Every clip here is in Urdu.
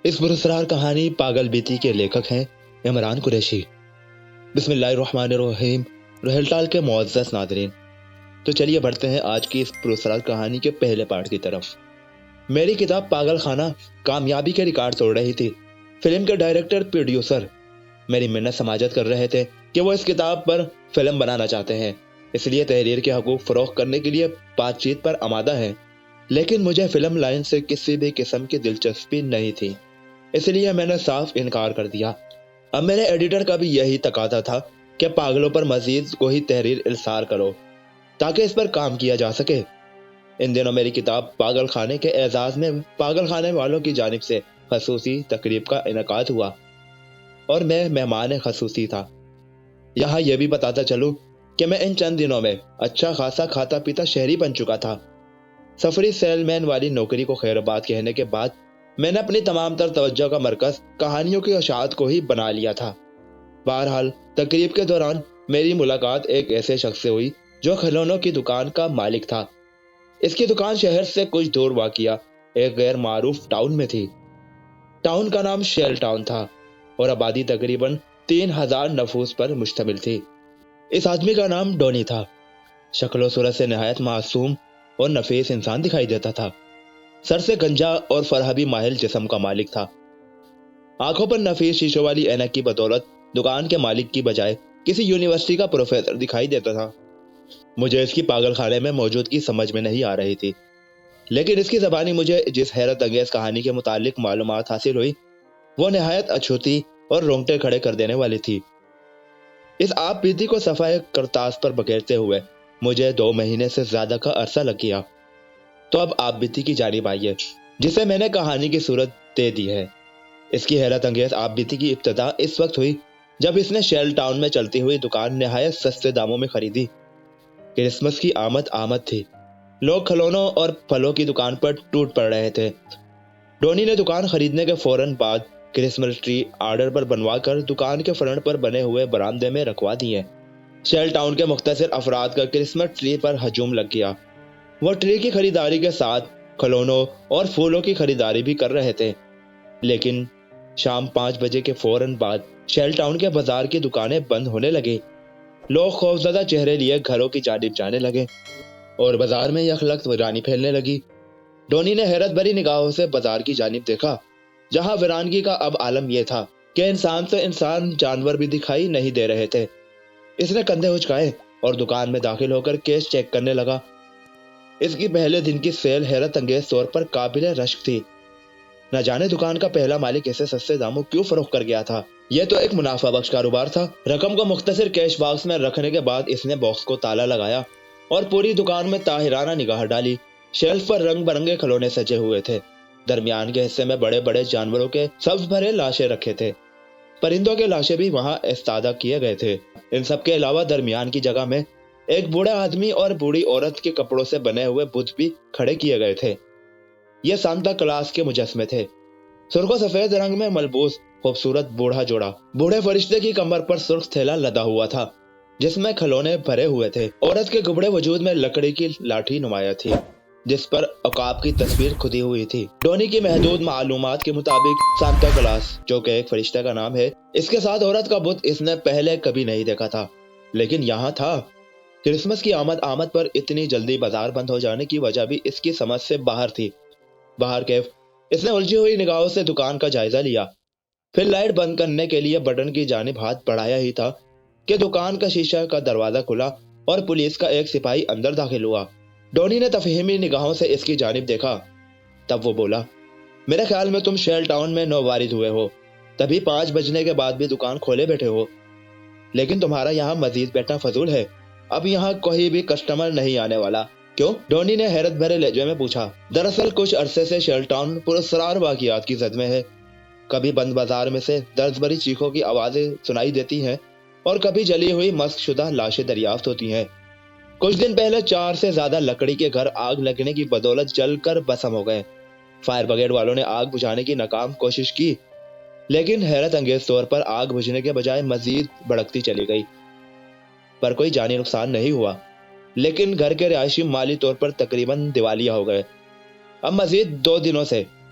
اس پراسرار کہانی پاگل بیتی کے لیکھک ہیں عمران قریشی۔ بسم اللہ الرحمن الرحیم۔ رحل ٹال کے معزز ناظرین، تو چلیے بڑھتے ہیں آج کی اس پراسرار کہانی کے پہلے پارٹ کی طرف۔ میری کتاب پاگل خانہ کامیابی کے ریکارڈ توڑ رہی تھی۔ فلم کے ڈائریکٹر پروڈیوسر میری منت سماجت کر رہے تھے کہ وہ اس کتاب پر فلم بنانا چاہتے ہیں، اس لیے تحریر کے حقوق فروخت کرنے کے لیے بات چیت پر آمادہ ہیں، لیکن مجھے فلم لائن سے کسی بھی قسم کی دلچسپی نہیں تھی، اس لیے میں نے صاف انکار کر دیا۔ اب میرے ایڈیٹر کا بھی یہی تقاضا تھا کہ پاگلوں پر مزید کوئی تحریر ارسال کرو تاکہ اس پر کام کیا جا سکے۔ ان دنوں میری کتاب پاگل خانے کے اعزاز میں پاگل خانے والوں کی جانب سے خصوصی تقریب کا انعقاد ہوا اور میں مہمان خصوصی تھا۔ یہاں یہ بھی بتاتا چلوں کہ میں ان چند دنوں میں اچھا خاصا کھاتا پیتا شہری بن چکا تھا۔ سفری سیل مین والی نوکری کو خیر بات کہنے کے بعد میں نے اپنی تمام تر توجہ کا مرکز کہانیوں کی اشاعت کو ہی بنا لیا تھا۔ بہرحال تقریب کے دوران میری ملاقات ایک ایسے شخص سے ہوئی جو کھلونوں کی دکان کا مالک تھا۔ اس کی دکان شہر سے کچھ دور واقع ایک غیر معروف ٹاؤن میں تھی۔ ٹاؤن کا نام شیل ٹاؤن تھا اور آبادی تقریباً 3000 نفوس پر مشتمل تھی۔ اس آدمی کا نام ڈونی تھا۔ شکل و صورت سے نہایت معصوم اور نفیس انسان دکھائی دیتا تھا۔ سر سے گنجا اور فرہبی ماہل جسم کا مالک تھا۔ آنکھوں پر نفیس شیشوں والی اینک کی بدولت دکان کے مالک کی بجائے کسی یونیورسٹی کا پروفیسر دکھائی دیتا تھا۔ مجھے اس کی پاگل خانے میں موجودگی سمجھ میں نہیں آ رہی تھی، لیکن اس کی زبانی مجھے جس حیرت انگیز کہانی کے متعلق معلومات حاصل ہوئی وہ نہایت اچھوتی اور رونگٹے کھڑے کر دینے والی تھی۔ اس آپ بیتی کو صفحہ کرتاس پر بکھیرتے ہوئے مجھے 2 مہینے سے زیادہ کا عرصہ لگ گیا۔ تو اب آپ بیتی کی جانب آئیے جسے میں نے کہانی کی صورت دے دی ہے۔ اس کی حیرت انگیز آپ بیتی کی ابتدا اس وقت ہوئی جب اس نے شیل ٹاؤن میں چلتی ہوئی دکان نہایت سستے داموں میں خریدی۔ کرسمس کی آمد تھی۔ لوگ کھلونوں اور پھلوں کی دکان پر ٹوٹ پڑ رہے تھے۔ ڈونی نے دکان خریدنے کے فوراً بعد کرسمس ٹری آرڈر پر بنوا کر دکان کے فرنٹ پر بنے ہوئے برآمدے میں رکھوا دیے۔ شیل ٹاؤن کے مختصر افراد کا کرسمس ٹری پر ہجوم لگ گیا۔ وہ ٹری کی خریداری کے ساتھ کھلونوں اور پھولوں کی خریداری بھی کر رہے تھے، لیکن شام 5 بجے کے فوراً بعد شیل ٹاؤن کے بازار کی دکانیں بند ہونے لگی۔ لوگ خوفزدہ چہرے لیے گھروں کی جانب جانے لگے اور بازار میں یکلخت ویرانی پھیلنے لگی۔ ڈونی نے حیرت بھری نگاہوں سے بازار کی جانب دیکھا، جہاں ویرانگی کا اب عالم یہ تھا کہ انسان سے انسان جانور بھی دکھائی نہیں دے رہے تھے۔ اس نے کندھے اچکائے اور دکان میں داخل ہو کر کیش چیک کرنے لگا۔ اس کی پہلے دن کی سیل حیرت انگیز طور پر قابل رشک تھی۔ نہ جانے دکان کا پہلا مالک ایسے سستے داموں کیوں فروخت کر گیا تھا۔ یہ تو ایک منافع بخش کاروبار تھا۔ رقم کو مختصر کیش باکس میں رکھنے کے بعد اس نے باکس کو تالا لگایا اور پوری دکان میں طاہرانہ نگاہ ڈالی۔ شیلف پر رنگ برنگے کھلونے سجے ہوئے تھے۔ درمیان کے حصے میں بڑے بڑے جانوروں کے سبز بھرے لاشیں رکھے تھے۔ پرندوں کے لاشیں بھی وہاں استادہ کیے گئے تھے۔ ان سب کے علاوہ درمیان کی جگہ میں ایک بوڑھا آدمی اور بوڑھی عورت کے کپڑوں سے بنے ہوئے بت بھی کھڑے کیے گئے تھے۔ یہ سانتا کلاس کے مجسمے تھے۔ سرخ و سفید رنگ میں ملبوس خوبصورت بوڑھا جوڑا بوڑھے فرشتے کی کمر پر سرخ تھیلا لدا ہوا تھا جس میں کھلونے بھرے ہوئے تھے۔ عورت کے گبڑے وجود میں لکڑی کی لاٹھی نمایاں تھی جس پر عقاب کی تصویر کھدی ہوئی تھی۔ ڈونی کی محدود معلومات کے مطابق سانتا کلاس، جو کہ ایک فرشتے کا نام ہے، اس کے ساتھ عورت کا بت اس نے پہلے کبھی نہیں دیکھا تھا، لیکن یہاں تھا۔ کرسمس کی آمد پر اتنی جلدی بازار بند ہو جانے کی وجہ بھی اس کی سمجھ سے باہر تھی۔ باہر کیف اس نے الجھی ہوئی نگاہوں سے دکان کا جائزہ لیا، پھر لائٹ بند کرنے کے لیے بٹن کی جانب ہاتھ بڑھایا ہی تھا کہ دکان کا شیشہ کا دروازہ کھلا اور پولیس کا ایک سپاہی اندر داخل ہوا۔ ڈونی نے تفہیمی نگاہوں سے اس کی جانب دیکھا، تب وہ بولا، میرے خیال میں تم شیل ٹاؤن میں نو وارد ہوئے ہو، تبھی 5 بجنے کے بعد بھی دکان کھولے بیٹھے ہو، لیکن تمہارا یہاں مزید بیٹھنا فضول ہے، اب یہاں کوئی بھی کسٹمر نہیں آنے والا۔ کیوں؟ ڈونی نے حیرت بھرے لہجے میں پوچھا۔ دراصل کچھ عرصے سے شیل ٹاؤن پراسرار واقعات کی زد میں ہے۔ کبھی بند بازار میں سے درد بھری چیخوں کی آوازیں سنائی دیتی ہیں اور کبھی جلی ہوئی مسخ شدہ لاشیں دریافت ہوتی ہیں۔ کچھ دن پہلے 4 سے زیادہ لکڑی کے گھر آگ لگنے کی بدولت جل کر بھسم ہو گئے۔ فائر بریگیڈ والوں نے آگ بجھانے کی ناکام کوشش کی، لیکن حیرت انگیز طور پر آگ بجھنے کے بجائے مزید بھڑکتی چلی گئی، پر کوئی جانی نقصان نہیں ہوا، لیکن گھر کے رہائشی مالی طور پر تقریباً دیوالیہ ہو گئے۔ اب مزید 2 دنوں سے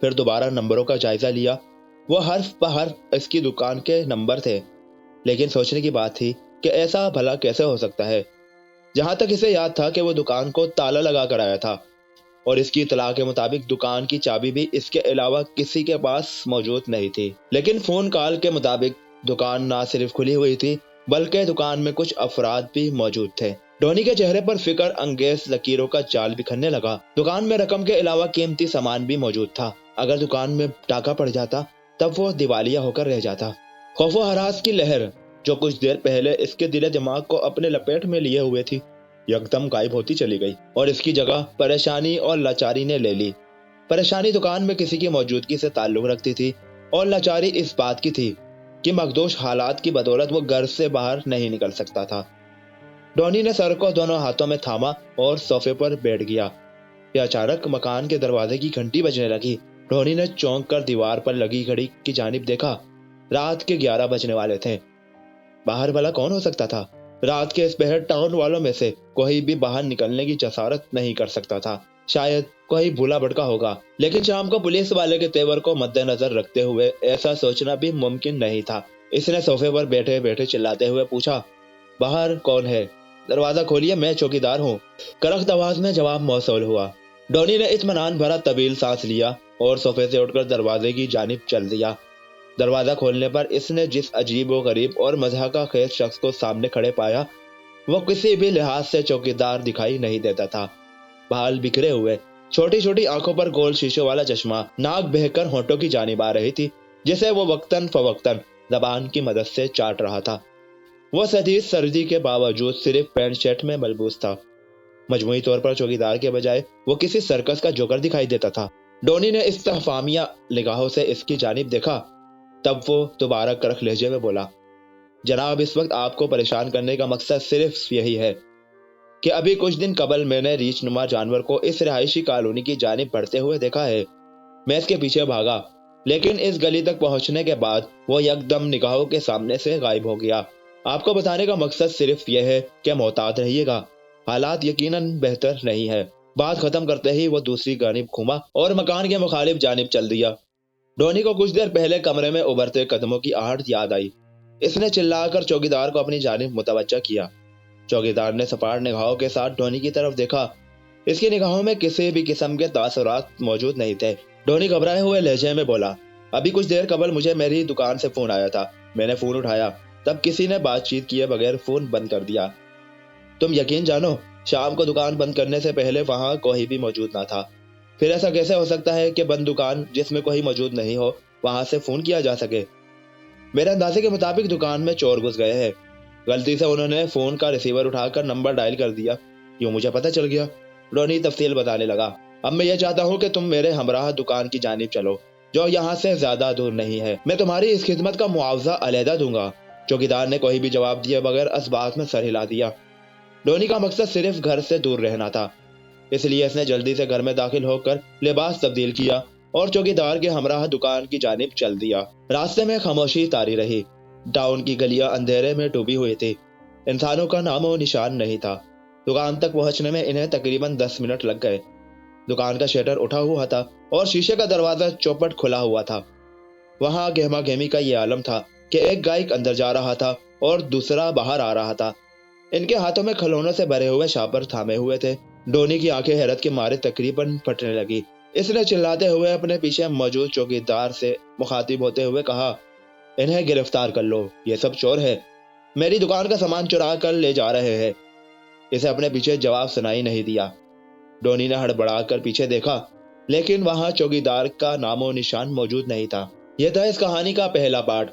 پھر دوبارہ نمبروں کا جائزہ لیا۔ وہ حرف بحرف اس کی دکان کے نمبر تھے، لیکن سوچنے کی بات تھی کہ ایسا بھلا کیسے ہو سکتا ہے۔ جہاں تک اسے یاد تھا کہ وہ دکان کو تالا لگا کر آیا تھا، اور اس کی اطلاع کے مطابق دکان کی چابی بھی اس کے علاوہ کسی کے پاس موجود نہیں تھی۔ لیکن فون کال کے مطابق دکان نہ صرف کھلی ہوئی تھی بلکہ دکان میں کچھ افراد بھی موجود تھے۔ ڈونی کے چہرے پر فکر انگیز لکیروں کا جال بکھرنے لگا۔ دکان میں رقم کے علاوہ قیمتی سامان بھی موجود تھا۔ اگر دکان میں ڈاکہ پڑ جاتا تب وہ دیوالیہ ہو کر رہ جاتا۔ خوف و ہراس کی لہر جو کچھ دیر پہلے اس کے دل دماغ کو اپنے لپیٹ میں لیے ہوئے تھی، یکدم غائب ہوتی چلی گئی، اور اس کی جگہ پریشانی اور لاچاری نے لے لی۔ پریشانی دکان میں کسی کی موجودگی سے تعلق رکھتی تھی، اور لاچاری اس بات کی تھی کہ مخدوش حالات کی بدولت وہ گھر سے باہر نہیں نکل سکتا تھا۔ ڈونی نے سر کو دونوں ہاتھوں میں تھاما اور صوفے پر بیٹھ گیا کہ اچانک مکان کے دروازے کی گھنٹی بجنے لگی۔ ڈونی نے چونک کر دیوار پر لگی گھڑی کی جانب دیکھا۔ رات کے 11 بجنے والے تھے۔ باہر بھلا کون ہو سکتا تھا؟ رات کے اس پہر ٹاؤن والوں میں سے کوئی بھی باہر نکلنے کی جسارت نہیں کر سکتا تھا۔ شاید کوئی بھولا بھٹکا ہوگا، لیکن شام کو پولیس والے کے تیور کو مد نظر رکھتے ہوئے ایسا سوچنا بھی ممکن نہیں تھا۔ اس نے صوفے پر بیٹھے بیٹھے چلاتے ہوئے پوچھا، باہر کون ہے؟ دروازہ کھولیے، میں چوکیدار ہوں، کرخت آواز میں جواب موصول ہوا۔ ڈونی نے اطمینان بھرا طویل سانس لیا اور صوفے سے اٹھ کر دروازے کی جانب چل دیا۔ دروازہ کھولنے پر اس نے جس عجیب و غریب اور مضحکہ خیز شخص کو سامنے کھڑے پایا، وہ کسی بھی لحاظ سے چوکیدار دکھائی نہیں دیتا تھا۔ بال بکھرے ہوئے، چھوٹی چھوٹی آنکھوں پر گول شیشوں والا چشمہ، ناک بہہ کر ہونٹوں کی جانب آ رہی تھی جسے وہ وقتاً فوقتاً زبان کی مدد سے چاٹ رہا تھا۔ وہ شدید سردی کے باوجود صرف پینٹ شرٹ میں ملبوس تھا۔ مجموعی طور پر چوکیدار کے بجائے وہ کسی سرکس کا جوکر دکھائی دیتا تھا۔ ڈونی نے استفہامیہ نگاہوں سے اس کی جانب دیکھا، تب وہ دوبارہ کرخ لہجے میں بولا، جناب، اس وقت آپ کو پریشان کرنے کا مقصد صرف یہی ہے کہ ابھی کچھ دن قبل میں نے ریچھ نما جانور کو اس رہائشی کالونی کی جانب بڑھتے ہوئے دیکھا ہے۔ میں اس کے پیچھے بھاگا، لیکن اس گلی تک پہنچنے کے بعد وہ یکدم نگاہوں کے سامنے سے غائب ہو گیا۔ آپ کو بتانے کا مقصد صرف یہ ہے کہ محتاط رہیے گا، حالات یقیناً بہتر نہیں ہے۔ بات ختم کرتے ہی وہ دوسری جانب گھوما اور مکان کے مخالف جانب چل دیا۔ ڈونی کو کچھ دیر پہلے کمرے میں ابھرتے قدموں کی آہٹ یاد آئی۔ اس نے چلا کر چوکیدار کو اپنی جانب متوجہ کیا۔ چوکیدار نے سپاٹ نگاہوں کے ساتھ ڈونی کی طرف دیکھا۔ اس کی نگاہوں میں کسی بھی قسم کے تاثرات موجود نہیں تھے۔ ڈونی گھبرائے ہوئے لہجے میں بولا، ابھی کچھ دیر قبل مجھے میری دکان سے فون آیا تھا، میں نے فون اٹھایا، تب کسی نے بات چیت کیے بغیر فون بند کر دیا۔ تم یقین جانو، شام کو دکان بند کرنے سے پہلے وہاں کوئی بھی موجود نہ تھا۔ پھر ایسا کیسے ہو سکتا ہے کہ بند دکان جس میں کوئی موجود نہیں ہو وہاں سے فون کیا جا سکے؟ میرے اندازے کے مطابق دکان میں چور گھس گئے ہیں۔ غلطی سے انہوں نے فون کا ریسیور اٹھا کر نمبر ڈائل کر دیا، یوں مجھے پتہ چل گیا۔ ڈونی تفصیل بتانے لگا، اب میں یہ چاہتا ہوں کہ تم میرے ہمراہ دکان کی جانب چلو، جو یہاں سے زیادہ دور نہیں ہے۔ میں تمہاری اس خدمت کا معاوضہ علیحدہ دوں گا۔ چوکیدار نے کوئی بھی جواب دیے بغیر اسبات میں سر ہلا دیا۔ ڈونی کا مقصد صرف گھر سے دور رہنا تھا، اس لیے اس نے جلدی سے گھر میں داخل ہو کر لباس تبدیل کیا اور چوکیدار کے ہمراہ دکان کی جانب چل دیا۔ راستے میں خاموشی طاری رہی۔ ٹاؤن کی گلیاں اندھیرے میں ڈوبی ہوئی تھی، انسانوں کا نام و نشان نہیں تھا۔ دکان تک پہنچنے میں انہیں تقریباً 10 منٹ لگ گئے۔ دکان کا شٹر اٹھا ہوا تھا اور شیشے کا دروازہ چوپٹ کھلا ہوا تھا۔ وہاں گہما گہمی کا یہ عالم تھا کہ ایک گائک اندر جا رہا تھا اور دوسرا باہر آ رہا تھا۔ ان کے ہاتھوں میں کھلونوں سے بھرے ہوئے شاپر تھامے ہوئے تھے۔ ڈونی کی آنکھیں حیرت کے مارے تقریباً پھٹنے لگی۔ اس نے چلاتے ہوئے اپنے پیچھے موجود چوکیدار سے مخاطب ہوتے ہوئے کہا، انہیں گرفتار کر لو، یہ سب چور ہے، میری دکان کا سامان چرا کر لے جا رہے ہیں۔ اسے اپنے پیچھے جواب سنائی نہیں دیا۔ ڈونی نے ہڑبڑا کر پیچھے دیکھا، لیکن وہاں چوکیدار کا نام و نشان موجود نہیں تھا۔ یہ تھا اس کہانی کا پہلا پارٹ۔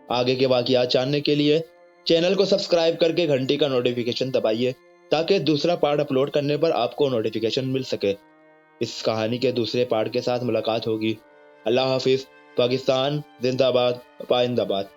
آگے کے واقعات جاننے کے لیے چینل کو سبسکرائب کر کے گھنٹی کا نوٹیفیکیشن دبائیے تاکہ دوسرا پارٹ اپلوڈ کرنے پر آپ کو نوٹیفیکیشن مل سکے۔ اس کہانی کے دوسرے پارٹ کے ساتھ ملاقات ہوگی۔ اللہ حافظ۔ پاکستان زندہ باد، پائندہ باد۔